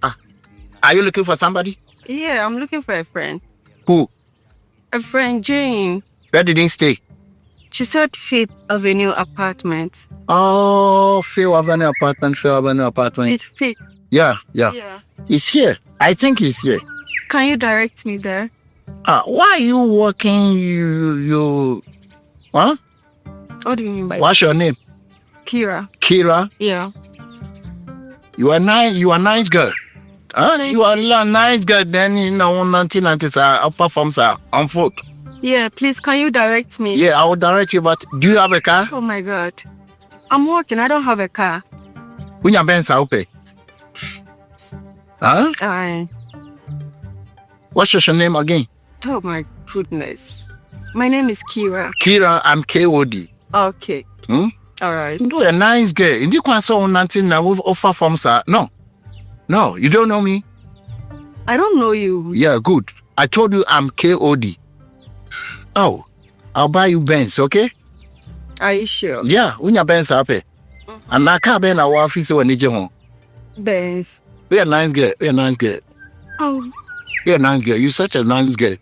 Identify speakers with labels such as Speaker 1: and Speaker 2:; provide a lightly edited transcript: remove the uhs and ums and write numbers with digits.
Speaker 1: Ah, are you looking for somebody?
Speaker 2: Yeah, I'm looking for a friend.
Speaker 1: Who?
Speaker 2: A friend, Jane.
Speaker 1: Where did he stay?
Speaker 2: She said Fifth Avenue apartment.
Speaker 1: Oh, Phil Avenue apartment.
Speaker 2: It's Fifth.
Speaker 1: Yeah.
Speaker 2: Yeah.
Speaker 1: He's here. I think he's here.
Speaker 2: Can you direct me there?
Speaker 1: Why are you walking? You. Huh?
Speaker 2: What do you mean by
Speaker 1: What's your name?
Speaker 2: Kira?
Speaker 1: Kira.
Speaker 2: Yeah.
Speaker 1: You are nice. You are nice girl. Huh? You are a nice girl. Then 1990s upper forms are on foot.
Speaker 2: Yeah, please, can you direct me?
Speaker 1: Yeah, I will direct you. But do you have a car?
Speaker 2: Oh my God. I'm working. I don't have a car.
Speaker 1: When your Benz are open. Huh? What's your name again?
Speaker 2: Oh my goodness. My name is Kira.
Speaker 1: Kira, I'm KOD.
Speaker 2: Okay.
Speaker 1: Hmm?
Speaker 2: All right.
Speaker 1: You a nice girl. In the so nothing now with offer forms are no, you don't know me.
Speaker 2: I don't know you.
Speaker 1: Yeah, good. I told you I'm KOD. Oh, I'll buy you Benz, okay?
Speaker 2: Are you sure?
Speaker 1: Yeah, when your Benz are pay. And I can't be in our office when you home.
Speaker 2: Benz.
Speaker 1: You're a nice girl. You're a nice girl.
Speaker 2: Oh.
Speaker 1: You're a nice girl. You're such a nice girl.